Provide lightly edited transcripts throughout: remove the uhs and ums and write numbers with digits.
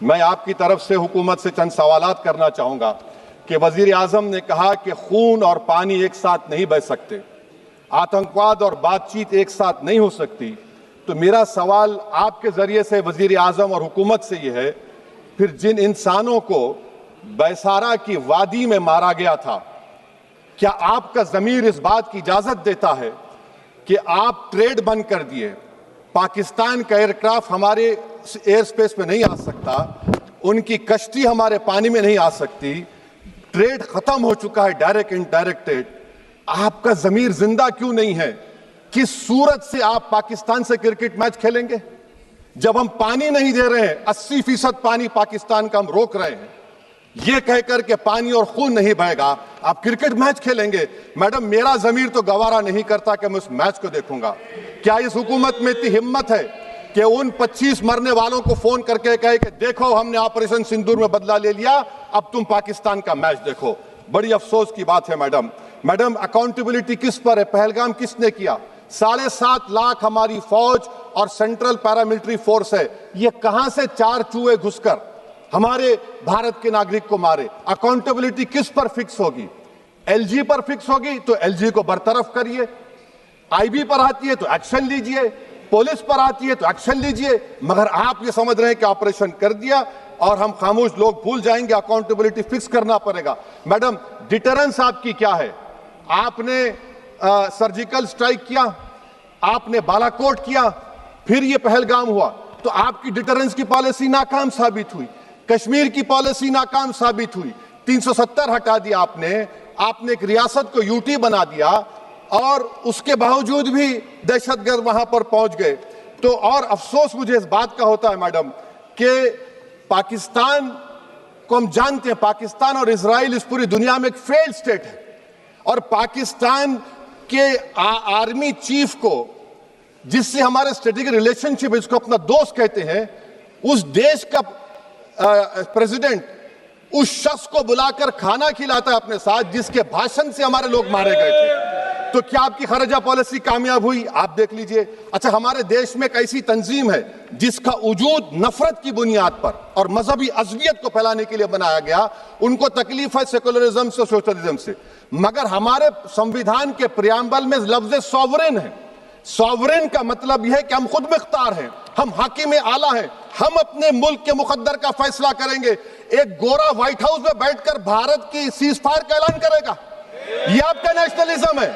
मैं आपकी तरफ से हुकूमत से चंद सवालात करना चाहूंगा कि वजीर आजम ने कहा कि खून और पानी एक साथ नहीं बह सकते, आतंकवाद और बातचीत एक साथ नहीं हो सकती। तो मेरा सवाल आपके जरिए से वजीर आजम और हुकूमत से यह है, फिर जिन इंसानों को बैसारा की वादी में मारा गया था, क्या आपका ज़मीर इस बात की इजाज़त देता है कि आप ट्रेड बंद कर दिए, पाकिस्तान का एयरक्राफ्ट हमारे एयर स्पेस में नहीं आ सकता, उनकी कश्ती हमारे पानी में नहीं आ सकती, ट्रेड खत्म हो चुका है डायरेक्ट इनडायरेक्टेड, आपका ज़मीर जिंदा क्यों नहीं है? किस सूरत से आप पाकिस्तान से क्रिकेट मैच खेलेंगे जब हम पानी नहीं दे रहे हैं? 80% पानी पाकिस्तान का हम रोक रहे हैं, ये कहकर के पानी और खून नहीं बहेगा, आप क्रिकेट मैच खेलेंगे? मैडम, मेरा ज़मीर तो गवारा नहीं करता कि मैं उस मैच को देखूंगा। क्या इस हुकूमत में इतनी हिम्मत है कि उन 25 मरने वालों को फोन करके कहे कि देखो हमने ऑपरेशन सिंदूर में बदला ले लिया, अब तुम पाकिस्तान का मैच देखो? बड़ी अफसोस की बात है मैडम, अकाउंटेबिलिटी किस पर है? पहलगाम किसने किया? 7.5 लाख हमारी फौज और सेंट्रल पैरामिलिट्री फोर्स है, ये कहां से 4 चूहे घुसकर हमारे भारत के नागरिक को मारे? अकाउंटेबिलिटी किस पर फिक्स होगी? एलजी पर फिक्स होगी तो एलजी को बरतरफ करिए, आईबी पर आती है तो एक्शन लीजिए, पुलिस पर आती है तो एक्शन लीजिए, मगर आप ये समझ रहे हैं कि ऑपरेशन कर दिया और हम खामोश लोग भूल जाएंगे। अकाउंटेबिलिटी फिक्स करना पड़ेगा। मैडम, डिटरेंस आपकी क्या है? आपने सर्जिकल स्ट्राइक किया, आपने बालाकोट किया, फिर ये पहलगाम हुआ, तो आपकी डिटरेंस की पॉलिसी नाकाम साबित हुई, कश्मीर की पॉलिसी नाकाम साबित हुई, 370 हटा दिया आपने एक रियासत को यूटी बना दिया और उसके बावजूद भी दहशतगर्द वहां पर पहुंच गए। तो और अफसोस मुझे इस बात का होता है मैडम कि पाकिस्तान को हम जानते हैं, पाकिस्तान और इजराइल इस पूरी दुनिया में एक फेल्ड स्टेट है, और पाकिस्तान के आर्मी चीफ को, जिससे हमारे स्ट्रेटेजिक रिलेशनशिप, इसको अपना दोस्त कहते हैं, उस देश का प्रेसिडेंट उस शख्स को बुलाकर खाना खिलाता है अपने साथ जिसके भाषण से हमारे लोग मारे गए थे। तो क्या आपकी खर्जा पॉलिसी कामयाब हुई? आप देख लीजिए। अच्छा, हमारे देश में एक ऐसी तंजीम है जिसका वजूद नफरत की बुनियाद पर और मजहबी अज़वियत को फैलाने के लिए बनाया गया, उनको तकलीफ है सेकुलरिज्म से, सोशलिज्म से, मगर हमारे संविधान के प्रियम्बल में लफ्ज सॉवरेन है। सॉवरेन का मतलब यह है कि हम खुद मुख्तार हैं, हम हाकिम आला हैं, हम अपने मुल्क के मुकद्दर का फैसला करेंगे। एक गोरा व्हाइट हाउस में बैठकर भारत की सीज फायर का ऐलान करेगा? यह आपका नेशनलिज्म है?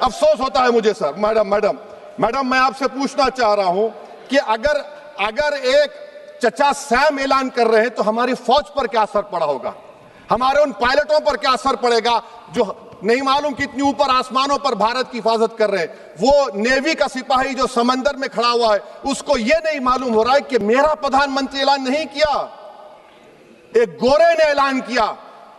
अफसोस होता है मुझे सर। मैडम, मैं आपसे पूछना चाह रहा हूं कि अगर एक चचा सैम ऐलान कर रहे हैं तो हमारी फौज पर क्या असर पड़ा होगा? हमारे उन पायलटों पर क्या असर पड़ेगा जो नहीं मालूम कितनी ऊपर आसमानों पर भारत की हिफाजत कर रहे हैं? वो नेवी का सिपाही जो समंदर में खड़ा हुआ है, उसको यह नहीं मालूम हो रहा है कि मेरा प्रधानमंत्री ऐलान नहीं किया, एक गोरे ने ऐलान किया।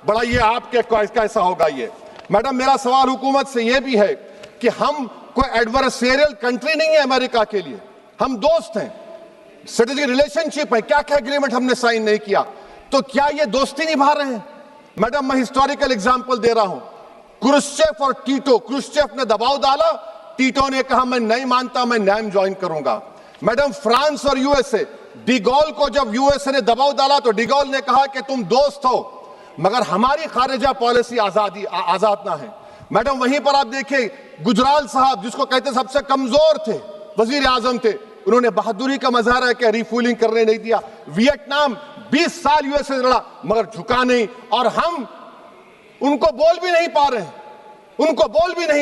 बड़ा ये आपके कैसा होगा ये? मैडम, मेरा सवाल हुकूमत से यह भी है कि हम कोई एडवर्सेरियल कंट्री नहीं है अमेरिका के लिए, हम दोस्त हैं, स्ट्रेटेजिक रिलेशनशिप है, क्या क्या एग्रीमेंट हमने साइन नहीं किया, तो क्या ये दोस्ती निभा रहे हैं? मैडम, मैं हिस्टोरिकल एग्जांपल दे रहा हूं, क्रुश्चेव और टीटो। क्रुश्चेव ने दबाव डाला, टीटो ने कहा मैं नहीं मानता, मैं नैम ज्वाइन करूंगा। मैडम, फ्रांस और यूएसए, डिगोल को जब यूएसए ने दबाव डाला तो डिगोल ने कहा कि तुम दोस्त हो मगर हमारी खारिजा पॉलिसी आजाद ना है। मैडम, वहीं पर आप देखिए गुजराल साहब, जिसको कहते सबसे कमजोर थे, वजीर आजम थे, उन्होंने बहादुरी का मजारा है कि रिफूलिंग करने नहीं दिया। वियतनाम 20 साल यूएसए लड़ा मगर झुका नहीं, और हम उनको बोल भी नहीं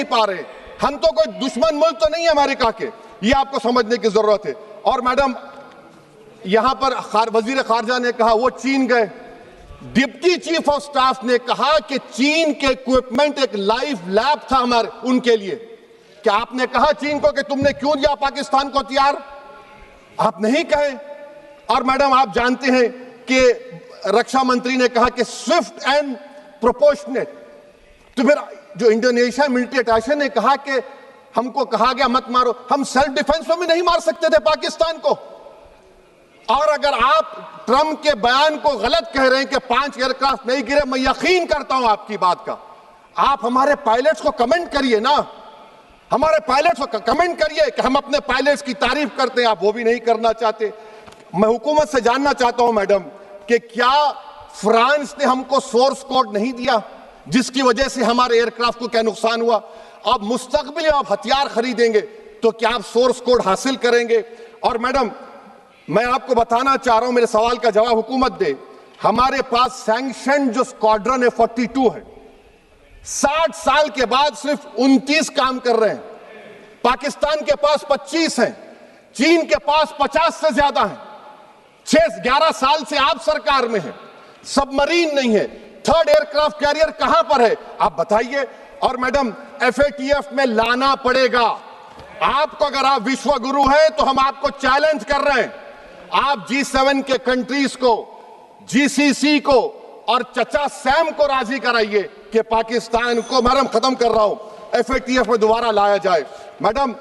पा रहे, हम तो कोई दुश्मन मुल्क तो नहीं है अमेरिका के, ये आपको समझने की जरूरत है। और मैडम, यहां पर वजीर खारजा ने कहा वो चीन गए, डिप्टी चीफ ऑफ स्टाफ ने कहा कि चीन के इक्विपमेंट एक लाइव लैब था हमारे उनके लिए। क्या आपने कहा चीन को कि तुमने क्यों दिया पाकिस्तान को हथियार? आप नहीं कहे। और मैडम, आप जानते हैं कि रक्षा मंत्री ने कहा कि स्विफ्ट एंड प्रोपोर्शनेट, तो फिर जो इंडोनेशिया मिलिट्री अटैचे ने कहा कि हमको कहा गया मत मारो, हम सेल्फ डिफेंस में भी नहीं मार सकते थे पाकिस्तान को। और अगर आप ट्रंप के बयान को गलत कह रहे हैं कि 5 एयरक्राफ्ट नहीं गिरे, मैं यकीन करता हूं आपकी बात का, आप हमारे पायलट्स को कमेंट करिए ना, हमारे पायलट्स को कमेंट करिए कि हम अपने पायलट्स की तारीफ करते हैं, आप वो भी नहीं करना चाहते। मैं हुकूमत से जानना चाहता हूं मैडम कि क्या फ्रांस ने हमको सोर्स कोड नहीं दिया जिसकी वजह से हमारे एयरक्राफ्ट को क्या नुकसान हुआ? अब मुस्तकबिल में आप हथियार खरीदेंगे तो क्या आप सोर्स कोड हासिल करेंगे? और मैडम, मैं आपको बताना चाह रहा हूं, मेरे सवाल का जवाब हुकूमत दे। हमारे पास सैंक्शन जो स्क्वाड्रन है 42 है, 60 साल के बाद सिर्फ 29 काम कर रहे हैं। पाकिस्तान के पास 25 हैं, चीन के पास 50 से ज्यादा हैं। 11 साल से आप सरकार में हैं, सबमरीन नहीं है, थर्ड एयरक्राफ्ट कैरियर कहां पर है आप बताइए। और मैडम, FATF में लाना पड़ेगा आपको। अगर आप विश्व गुरु हैं तो हम आपको चैलेंज कर रहे हैं, आप G7 के कंट्रीज को, GCC को और चचा सैम को राजी कराइए कि पाकिस्तान को, मैडम खत्म कर रहा हूं, FATF में दोबारा लाया जाए। मैडम,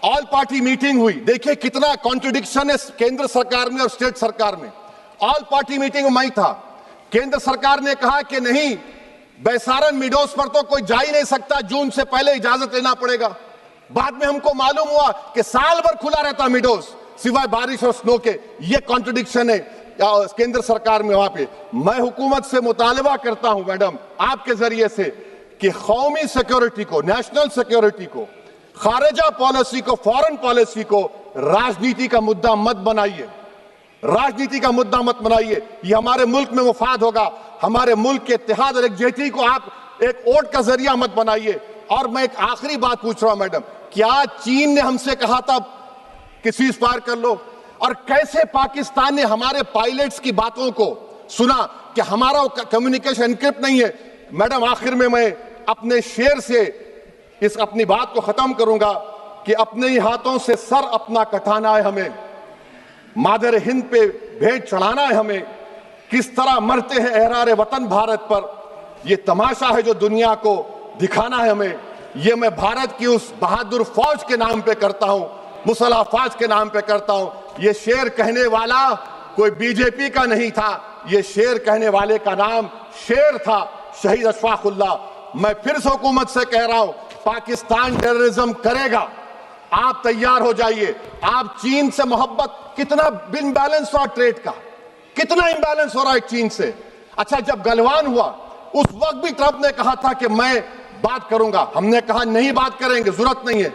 ऑल पार्टी मीटिंग हुई, देखिए कितना कॉन्ट्रडिक्शन है केंद्र सरकार में और स्टेट सरकार में। ऑल पार्टी मीटिंग में मैं था, केंद्र सरकार ने कहा कि नहीं, बैसारन मिडोस पर तो कोई जा ही नहीं सकता, जून से पहले इजाजत लेना पड़ेगा। बाद में हमको मालूम हुआ कि साल भर खुला रहता मिडोस सिवाय बारिश और स्नो के। ये कॉन्ट्रडिक्शन है केंद्र सरकार में। वहां पे मैं हुकूमत से मुतालबा करता हूं मैडम आपके जरिए से कि कौमी सिक्योरिटी को, नेशनल सिक्योरिटी को, खारिजा पॉलिसी को, फॉरेन पॉलिसी को राजनीति का मुद्दा मत बनाइए, राजनीति का मुद्दा मत बनाइए। ये हमारे मुल्क में मुफाद होगा, हमारे मुल्क के इत्तेहाद और एकजुटती को आप एक वोट का जरिया मत बनाइए। और मैं एक आखिरी बात पूछ रहा हूं मैडम, क्या चीन ने हमसे कहा था कि सीज फायर कर लो? और कैसे पाकिस्तान ने हमारे पायलट्स की बातों को सुना कि हमारा कम्युनिकेशन एनक्रिप्ट नहीं है? मैडम, आखिर में मैं अपने शेर से इस अपनी बात को खत्म करूंगा कि अपने ही हाथों से सर अपना कटाना है हमें, मादर हिंद पे भेंट चढ़ाना है हमें, किस तरह मरते हैं एहरारे वतन भारत पर, यह तमाशा है जो दुनिया को दिखाना है हमें। ये मैं भारत की उस बहादुर फौज के नाम पे करता हूं, मुसल्ह फौज के नाम पे करता हूं। ये शेर कहने वाला कोई बीजेपी का नहीं था, ये शेर कहने वाले का नाम शेर था, शहीद अशफाकुल्लाह। मैं फिर से हुकूमत से कह रहा हूं, पाकिस्तान टेररिज्म करेगा, आप तैयार हो जाइए। आप चीन से मोहब्बत, कितना इम्बैलेंस हुआ ट्रेड का, कितना इम्बैलेंस हो रहा है चीन से। अच्छा, जब गलवान हुआ उस वक्त भी ट्रंप ने कहा था कि मैं बात करूंगा, हमने कहा नहीं बात करेंगे, जरूरत नहीं है।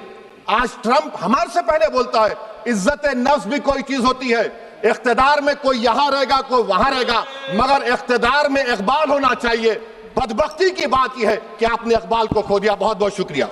आज ट्रंप हमारे से पहले बोलता है। इज्जत नफ्स भी कोई चीज होती है, इख्तिदार में कोई यहां रहेगा कोई वहां रहेगा, मगर इख्तिदार में इकबाल होना चाहिए। बदबख्ती की बात यह है कि आपने इकबाल को खो दिया। बहुत बहुत शुक्रिया।